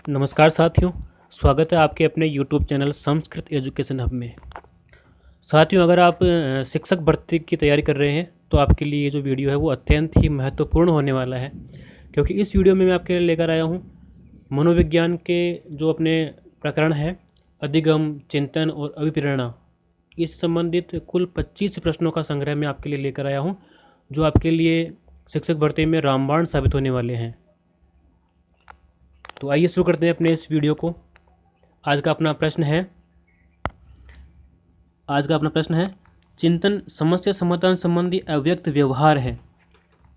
नमस्कार साथियों, स्वागत है आपके अपने YouTube channel Sanskrit education hub में। साथियों, अगर आप शिक्षक भर्ती की तैयारी कर रहे हैं तो आपके लिए ये जो वीडियो है वो अत्यंत ही महत्वपूर्ण होने वाला है, क्योंकि इस वीडियो में मैं आपके लिए लेकर आया हूँ मनोविज्ञान के जो अपने प्रकरण है अधिगम, चिंतन और अभिप्रेरणा, इस संबंधित कुल 25 प्रश्नों का संग्रह मैं आपके लिए लेकर आया हूँ, जो आपके लिए शिक्षक भर्ती में रामबाण साबित होने वाले हैं। तो आइए शुरू करते हैं अपने इस वीडियो को। आज का अपना प्रश्न है चिंतन समस्या समाधान संबंधी अव्यक्त व्यवहार है।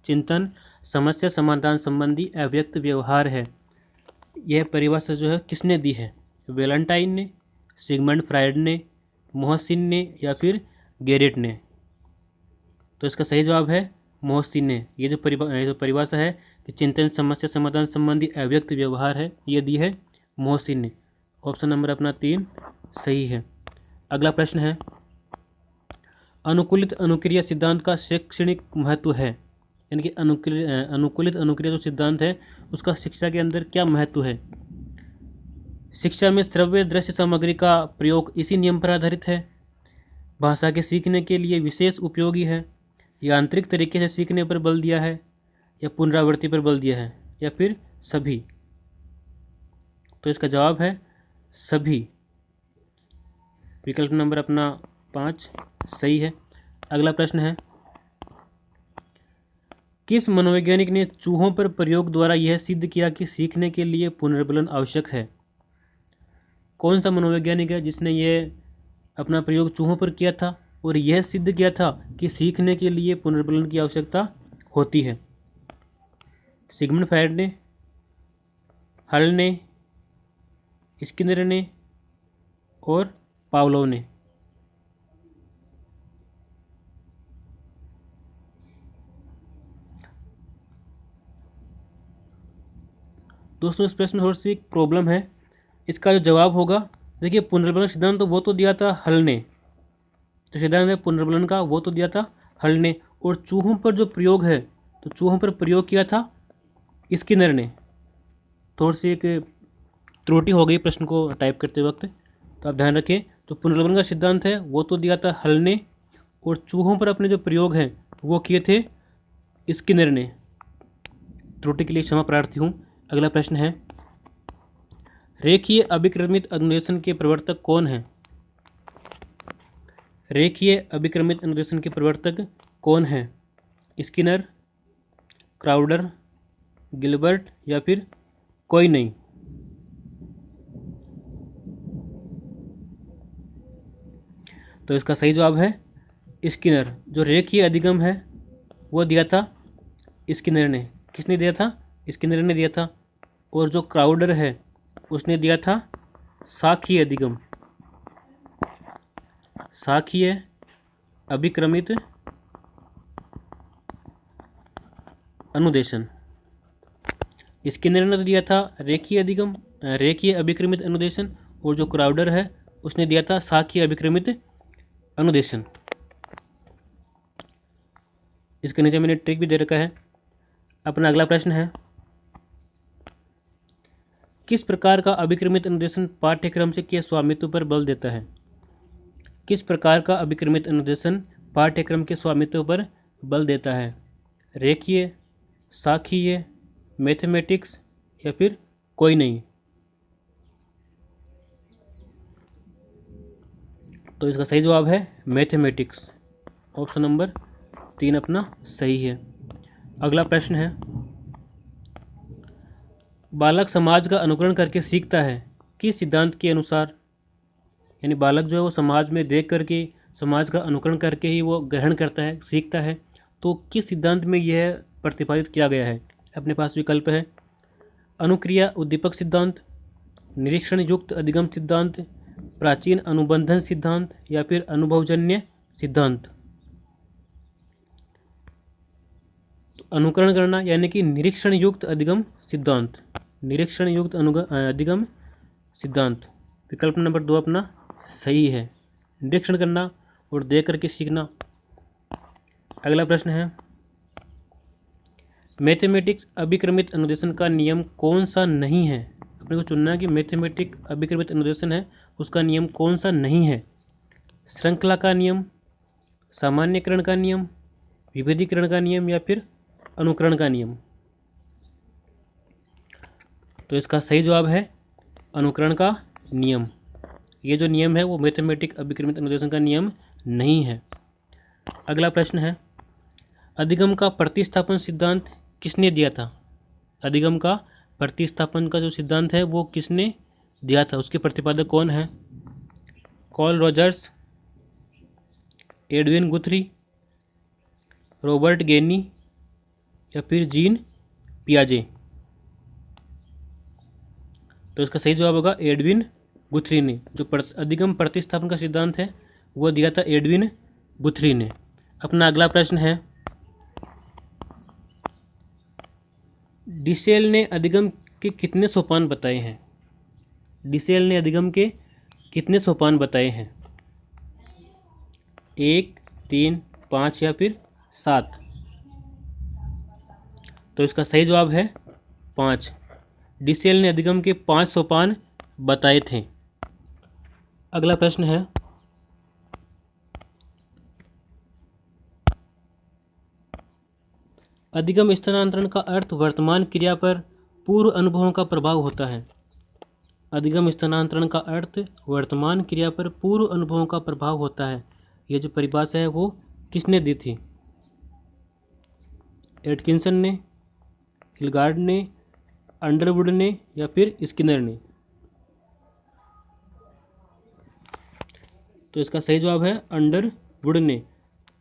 चिंतन समस्या समाधान संबंधी अव्यक्त व्यवहार है। यह परिभाषा जो है किसने दी है? वैलेंटाइन ने, सिगमंड फ्रायड ने, मोहसिन ने या फिर गेरेट ने? तो इसका सही जवाब है मोहसिन ने। ये जो परिभाषा है कि चिंतन समस्या समाधान संबंधी अव्यक्त व्यवहार है, ये दी है मोहसिन ने। ऑप्शन नंबर अपना 3 सही है। अगला प्रश्न है अनुकूलित अनुक्रिया सिद्धांत का शैक्षणिक महत्व है। यानी कि अनुकूलित अनुक्रिया जो सिद्धांत है उसका शिक्षा के अंदर क्या महत्व है? शिक्षा में श्रव्य दृश्य सामग्री का प्रयोग इसी नियम पर आधारित है। भाषा के सीखने के लिए विशेष उपयोगी है। यांत्रिक तरीके से सीखने पर बल दिया है या पुनरावृत्ति पर बल दिया है या फिर सभी? तो इसका जवाब है सभी। विकल्प नंबर अपना 5 सही है। अगला प्रश्न है किस मनोवैज्ञानिक ने चूहों पर प्रयोग द्वारा यह सिद्ध किया कि सीखने के लिए पुनर्बलन आवश्यक है? कौन सा मनोवैज्ञानिक है जिसने यह अपना प्रयोग चूहों पर किया था और यह सिद्ध किया था कि सीखने के लिए पुनर्बलन की आवश्यकता होती है? सिगमंड फ्रायड ने, हल ने, स्किनर ने और पावलोव ने? दोस्तों, इस प्रश्न में थोड़ी सी प्रॉब्लम है। इसका जो जवाब होगा, देखिए पुनर्बलन सिद्धांत तो वो तो दिया था हल ने, तो सिद्धांत है पुनर्बलन का वो तो दिया था हल ने, और चूहों पर जो प्रयोग है तो चूहों पर प्रयोग किया था स्किनर ने। थोड़ी सी एक त्रुटि हो गई प्रश्न को टाइप करते वक्त, तो आप ध्यान रखें। तो पुनर्बलन का सिद्धांत है वो तो दिया था हल ने, और चूहों पर अपने जो प्रयोग हैं वो किए थे स्किनर ने। त्रुटि के लिए क्षमा प्रार्थी हूँ। अगला प्रश्न है रेखीय अभिक्रमित अनुदेशन के प्रवर्तक कौन है? रेखीय अभिक्रमित अनुदेशन के प्रवर्तक कौन है? स्किनर, क्राउडर, गिलबर्ट या फिर कोई नहीं? तो इसका सही जवाब है स्किनर। जो रेखीय अधिगम है वो दिया था स्किनर ने। किसने दिया था? स्किनर ने दिया था। और जो क्राउडर है उसने दिया था साखीय अधिगम, साखीय अभिक्रमित अनुदेशन। स्किनर ने तो दिया था रेखीय अधिगम, रेखीय अभिक्रमित अनुदेशन, और जो क्राउडर है उसने दिया था साखीय अभिक्रमित अनुदेशन। इसके नीचे मैंने ट्रिक भी दे रखा है। अपना अगला प्रश्न है किस प्रकार का अभिक्रमित अनुदेशन पाठ्यक्रम से के स्वामित्व पर बल देता है? किस प्रकार का अभिक्रमित अनुदेशन पाठ्यक्रम के स्वामित्व पर बल देता है? रेखीय, साखीय, मैथमेटिक्स या फिर कोई नहीं? तो इसका सही जवाब है मैथमेटिक्स। ऑप्शन नंबर 3 अपना सही है। अगला प्रश्न है बालक समाज का अनुकरण करके सीखता है किस सिद्धांत के अनुसार? यानी बालक जो है वो समाज में देख करके, समाज का अनुकरण करके ही वो ग्रहण करता है, सीखता है। तो किस सिद्धांत में यह प्रतिपादित किया गया है? अपने पास विकल्प है अनुक्रिया उद्दीपक सिद्धांत, निरीक्षण युक्त अधिगम सिद्धांत, प्राचीन अनुबंधन सिद्धांत या फिर अनुभवजन्य सिद्धांत? तो अनुकरण करना यानी कि निरीक्षण युक्त अधिगम सिद्धांत, निरीक्षण युक्त अधिगम सिद्धांत। विकल्प नंबर 2 अपना सही है। निरीक्षण करना और देख करके सीखना। अगला प्रश्न है मैथमेटिक्स अभिक्रमित अनुदेशन का नियम कौन सा नहीं है? अपने को चुनना है कि मैथमेटिक अभिक्रमित अनुदेशन है उसका नियम कौन सा नहीं है। श्रृंखला का नियम, सामान्यकरण का नियम, विभेदीकरण का नियम या फिर अनुकरण का नियम। तो इसका सही जवाब है अनुकरण का नियम। ये जो नियम है वो मैथमेटिक अभिक्रमित अनुदेशन का नियम नहीं है। अगला प्रश्न है, अधिगम का प्रतिस्थापन सिद्धांत किसने दिया था? अधिगम का प्रतिस्थापन का जो सिद्धांत है वो किसने दिया था, उसके प्रतिपादक कौन है? Carl Rogers, Edwin Guthrie, Robert Gagne या फिर जीन पियाजे। तो इसका सही जवाब होगा एडविन गुथरी ने। जो अधिगम प्रतिस्थापन का सिद्धांत है वो दिया था एडविन गुथरी ने। अपना अगला प्रश्न है, डिसेल ने अधिगम के कितने सोपान बताए हैं? डिसेल ने अधिगम के कितने सोपान बताए हैं? 1, 3, 5 या फिर 7? तो इसका सही जवाब है 5। डिसेल ने अधिगम के 5 सोपान बताए थे। अगला प्रश्न है, अधिगम स्थानांतरण का अर्थ वर्तमान क्रिया पर पूर्व अनुभवों का प्रभाव होता है। अधिगम स्थानांतरण का अर्थ वर्तमान क्रिया पर पूर्व अनुभवों का प्रभाव होता है। ये जो परिभाषा है वो किसने दी थी? एटकिंसन ने, हिलगार्ड ने, अंडरवुड ने या फिर स्किनर ने? तो इसका सही जवाब है अंडरवुड ने।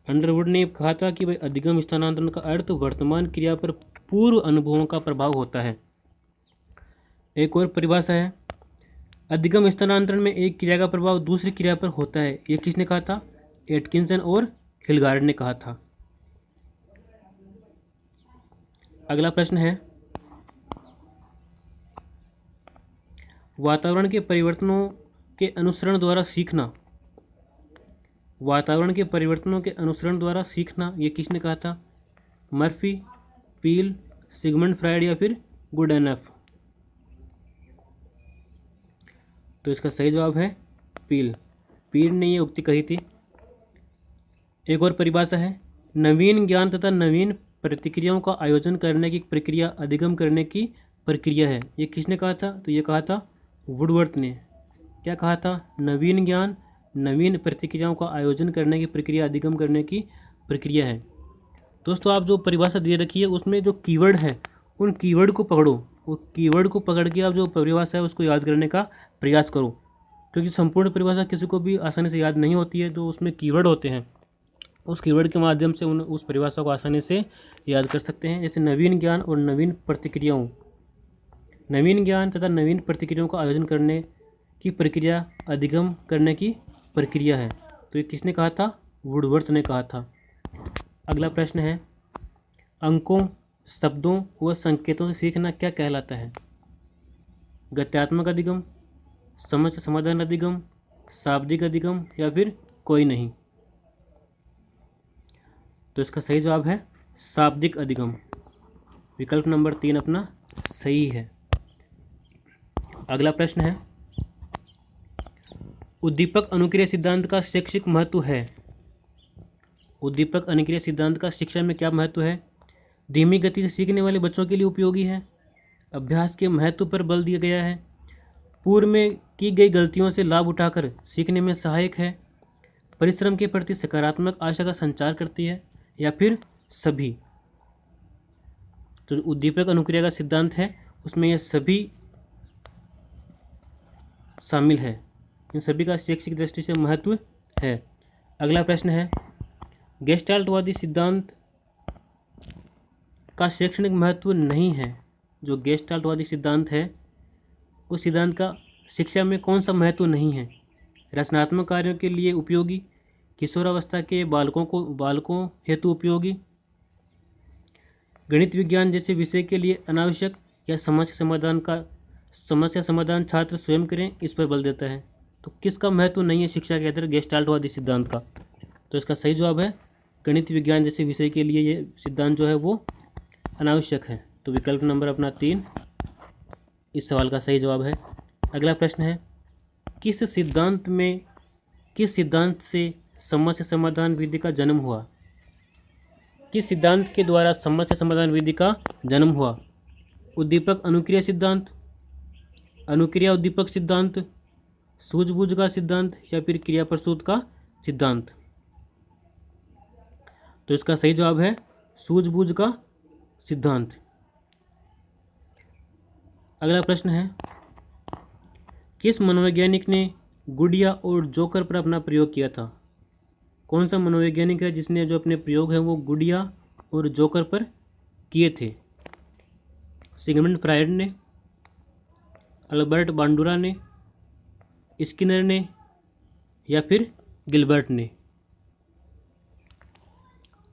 अंडरवुड ने कहा था कि भाई अधिगम स्थानांतरण का अर्थ वर्तमान क्रिया पर पूर्व अनुभवों का प्रभाव होता है। एक और परिभाषा है, अधिगम स्थानांतरण में एक क्रिया का प्रभाव दूसरी क्रिया पर होता है। ये किसने कहा था? एटकिंसन और हिलगार्ड ने कहा था। अगला प्रश्न है, वातावरण के परिवर्तनों के अनुसरण द्वारा सीखना। वातावरण के परिवर्तनों के अनुसरण द्वारा सीखना, ये किसने कहा था? मर्फी, पील, सिगमंड फ्रायड या फिर गुडएनफ? तो इसका सही जवाब है पील। पील ने ये उक्ति कही थी। एक और परिभाषा है, नवीन ज्ञान तथा नवीन प्रतिक्रियाओं का आयोजन करने की प्रक्रिया अधिगम करने की प्रक्रिया है। ये किसने कहा था? तो ये कहा था वुडवर्थ ने। क्या कहा था? नवीन ज्ञान नवीन प्रतिक्रियाओं का आयोजन करने की प्रक्रिया अधिगम करने की प्रक्रिया है। दोस्तों, आप जो परिभाषा दे रखी है उसमें जो कीवर्ड है उन कीवर्ड को पकड़ो। वो कीवर्ड को पकड़ के आप जो परिभाषा है उसको याद करने का प्रयास करो, क्योंकि संपूर्ण परिभाषा किसी को भी आसानी से याद नहीं होती है। जो उसमें कीवर्ड होते हैं उस कीवर्ड के माध्यम से उस परिभाषा को आसानी से याद कर सकते हैं। जैसे नवीन ज्ञान और नवीन प्रतिक्रियाओं, नवीन ज्ञान तथा नवीन प्रतिक्रियाओं का आयोजन करने की प्रक्रिया अधिगम करने की प्रक्रिया है। तो ये किसने कहा था? वुडवर्थ ने कहा था। अगला प्रश्न है, अंकों, शब्दों व संकेतों से सीखना क्या कहलाता है? गत्यात्मक अधिगम, समस्या समाधान अधिगम, शाब्दिक अधिगम या फिर कोई नहीं? तो इसका सही जवाब है शाब्दिक अधिगम। विकल्प नंबर 3 अपना सही है। अगला प्रश्न है, उद्दीपक अनुक्रिया सिद्धांत का शैक्षिक महत्व है। उद्दीपक अनुक्रिया सिद्धांत का शिक्षा में क्या महत्व है? धीमी गति से सीखने वाले बच्चों के लिए उपयोगी है, अभ्यास के महत्व पर बल दिया गया है, पूर्व में की गई गलतियों से लाभ उठाकर सीखने में सहायक है, परिश्रम के प्रति सकारात्मक आशा का संचार करती है या फिर सभी? तो उद्दीपक अनुक्रिया का सिद्धांत है उसमें ये सभी शामिल है। इन सभी का शैक्षिक दृष्टि से महत्व है। अगला प्रश्न है, गेस्टाल्टवादी सिद्धांत का शैक्षणिक महत्व नहीं है। जो गेस्टाल्टवादी सिद्धांत है उस सिद्धांत का शिक्षा में कौन सा महत्व नहीं है? रचनात्मक कार्यों के लिए उपयोगी, किशोरावस्था के बालकों हेतु उपयोगी, गणित विज्ञान जैसे विषय के लिए अनावश्यक, या समस्या समाधान छात्र स्वयं करें इस पर बल देता है? तो किसका महत्व नहीं है शिक्षा के अंदर गेस्टाल्टवादी सिद्धांत का? तो इसका सही जवाब है गणित विज्ञान जैसे विषय के लिए ये सिद्धांत जो है वो अनावश्यक है। तो विकल्प नंबर अपना 3 इस सवाल का सही जवाब है। अगला प्रश्न है, किस सिद्धांत से समस्या समाधान विधि का जन्म हुआ? किस सिद्धांत के द्वारा समस्या समाधान विधि का जन्म हुआ? उद्दीपक अनुक्रिया सिद्धांत, अनुक्रिया उद्दीपक सिद्धांत, सूझबूझ का सिद्धांत या फिर क्रिया प्रसूत का सिद्धांत? तो इसका सही जवाब है सूझबूझ का सिद्धांत। अगला प्रश्न है, किस मनोवैज्ञानिक ने गुड़िया और जोकर पर अपना प्रयोग किया था? कौन सा मनोवैज्ञानिक है जिसने जो अपने प्रयोग हैं वो गुड़िया और जोकर पर किए थे? सिगमंड फ्रायड ने, अल्बर्ट बांडुरा ने, स्किनर ने या फिर गिलबर्ट ने?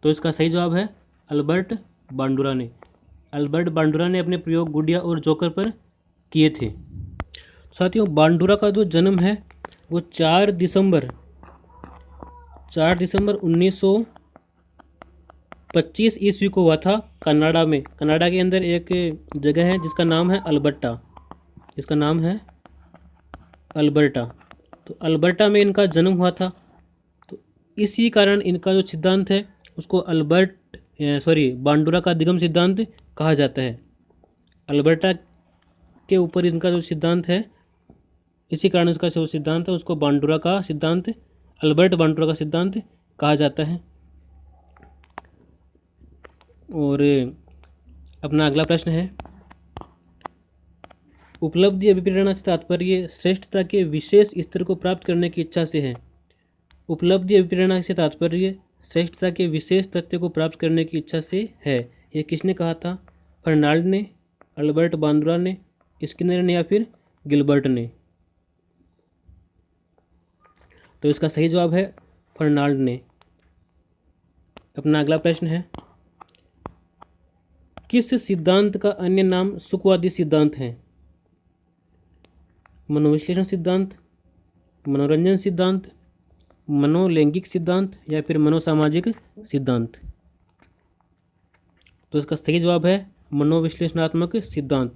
तो इसका सही जवाब है अल्बर्ट बांडुरा ने। अल्बर्ट बांडुरा ने अपने प्रयोग गुड़िया और जोकर पर किए थे। साथियों, बांडुरा का जो जन्म है वो 4 दिसंबर 1925 ईस्वी को हुआ था कनाडा में। कनाडा के अंदर एक जगह है जिसका नाम है अल्बर्टा, जिसका नाम है अल्बर्टा। तो अल्बर्टा में इनका जन्म हुआ था। तो इसी कारण इनका जो सिद्धांत है उसको बांडुरा का अधिगम सिद्धांत कहा जाता है। अल्बर्टा के ऊपर इनका जो सिद्धांत है, इसी कारण इसका जो सिद्धांत है उसको बांडुरा का सिद्धांत, अल्बर्ट बांडुरा का सिद्धांत कहा जाता है। और अपना अगला प्रश्न है, उपलब्धि अभिप्रेरणा से तात्पर्य श्रेष्ठता के विशेष स्तर को प्राप्त करने की इच्छा से है। उपलब्धि अभिप्रेरणा से तात्पर्य श्रेष्ठता के विशेष तथ्य को प्राप्त करने की इच्छा से है। यह किसने कहा था? फर्नाल्ड ने, अल्बर्ट बांडुरा ने, स्किनर ने या फिर गिलबर्ट ने? तो इसका सही जवाब है फर्नाल्ड ने। अपना अगला प्रश्न है, किस सिद्धांत का अन्य नाम सुखवादी सिद्धांत है? मनोविश्लेषण सिद्धांत, मनोरंजन सिद्धांत, मनोलैंगिक सिद्धांत या फिर मनोसामाजिक सिद्धांत? तो इसका सही जवाब है मनोविश्लेषणात्मक सिद्धांत।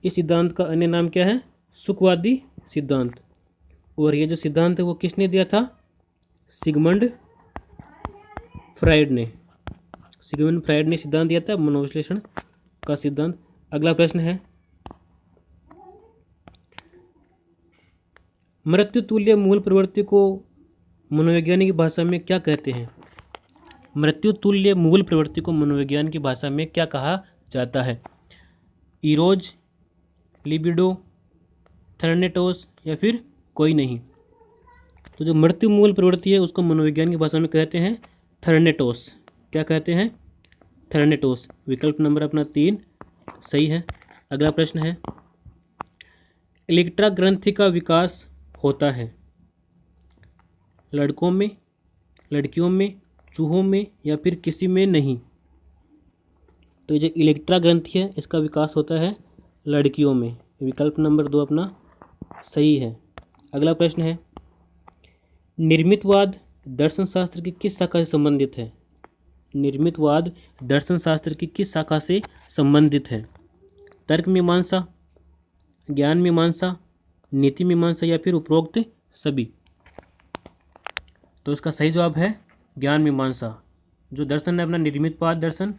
इस सिद्धांत का अन्य नाम क्या है? सुखवादी सिद्धांत। और ये जो सिद्धांत है वो किसने दिया था? सिगमंड फ्रायड ने। सिगमंड फ्रायड ने सिद्धांत दिया था मनोविश्लेषण का सिद्धांत। अगला प्रश्न है, मृत्यु तुल्य मूल प्रवृत्ति को मनोविज्ञान की भाषा में क्या कहते हैं? मृत्यु तुल्य मूल प्रवृत्ति को मनोविज्ञान की भाषा में क्या कहा जाता है? इरोज, लिबिडो, थैनेटोस या फिर कोई नहीं? तो जो मृत्यु मूल प्रवृत्ति है उसको मनोविज्ञान की भाषा में कहते हैं थैनेटोस। क्या कहते हैं? थैनेटोस। विकल्प नंबर अपना 3 सही है। अगला प्रश्न है, इलेक्ट्रा ग्रंथि का विकास होता है लड़कों में, लड़कियों में, चूहों में या फिर किसी में नहीं? तो ये जो इलेक्ट्रा ग्रंथि है इसका विकास होता है लड़कियों में। विकल्प नंबर 2 अपना सही है। अगला प्रश्न है, निर्मितवाद दर्शन शास्त्र की किस शाखा से संबंधित है? निर्मितवाद दर्शन शास्त्र की किस शाखा से संबंधित है? तर्क मीमांसा, ज्ञान मीमांसा, नीति मीमांसा या फिर उपरोक्त सभी? तो इसका सही जवाब है ज्ञान मीमांसा। जो दर्शन है अपना निर्मितवाद दर्शन,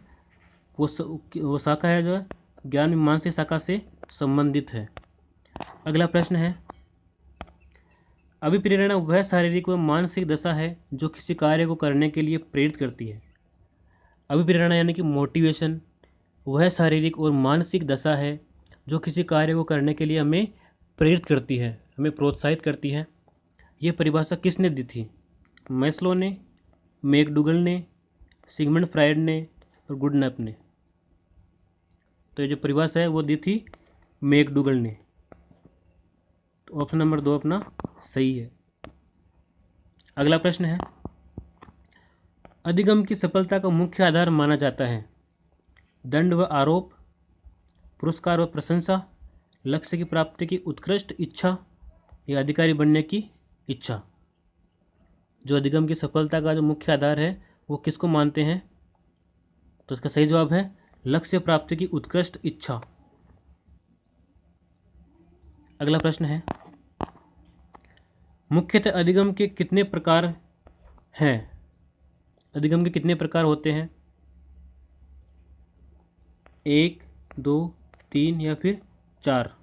वो शाखा है जो ज्ञान मीमांसा शाखा से संबंधित है। अगला प्रश्न है, अभिप्रेरणा वह शारीरिक व मानसिक दशा है जो किसी कार्य को करने के लिए प्रेरित करती है। अभिप्रेरणा यानी कि मोटिवेशन वह शारीरिक और मानसिक दशा है जो किसी कार्य को करने के लिए हमें प्रेरित करती है, हमें प्रोत्साहित करती है। ये परिभाषा किसने दी थी? मैस्लो ने, मैकडूगल ने, सिगमंड फ्रायड ने और गुडनैप ने? तो ये जो परिभाषा है वो दी थी मैकडूगल ने। तो ऑप्शन नंबर 2 अपना सही है। अगला प्रश्न है, अधिगम की सफलता का मुख्य आधार माना जाता है दंड व आरोप, पुरस्कार व प्रशंसा, लक्ष्य की प्राप्ति की उत्कृष्ट इच्छा या अधिकारी बनने की इच्छा? जो अधिगम की सफलता का जो मुख्य आधार है वो किसको मानते हैं? तो इसका सही जवाब है लक्ष्य प्राप्ति की उत्कृष्ट इच्छा। अगला प्रश्न है, मुख्यतः अधिगम के कितने प्रकार हैं? अधिगम के कितने प्रकार होते हैं? 1, 2, 3 या फिर 4?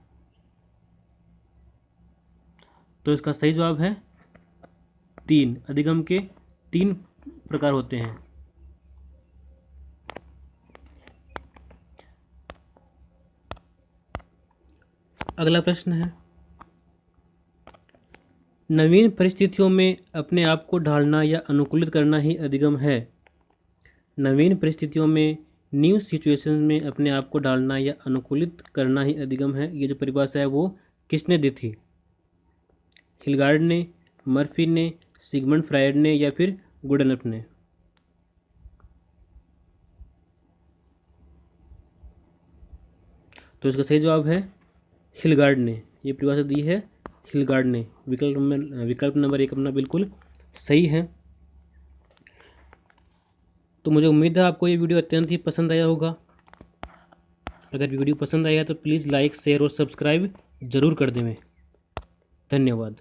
तो इसका सही जवाब है 3। अधिगम के 3 प्रकार होते हैं। अगला प्रश्न है, नवीन परिस्थितियों में अपने आप को ढालना या अनुकूलित करना ही अधिगम है। नवीन परिस्थितियों में, न्यू सिचुएशन में अपने आप को ढालना या अनुकूलित करना ही अधिगम है। ये जो परिभाषा है वो किसने दी थी? हिलगार्ड ने, मर्फी ने, सिगमंड फ्रायड ने या फिर गुडनफ ने? तो इसका सही जवाब है हिलगार्ड ने। ये परिभाषा दी है हिलगार्ड ने। विकल्प नंबर 1 अपना बिल्कुल सही है। तो मुझे उम्मीद है आपको ये वीडियो अत्यंत ही पसंद आया होगा। अगर वीडियो पसंद आया तो प्लीज़ लाइक, शेयर और सब्सक्राइब जरूर कर दें। धन्यवाद।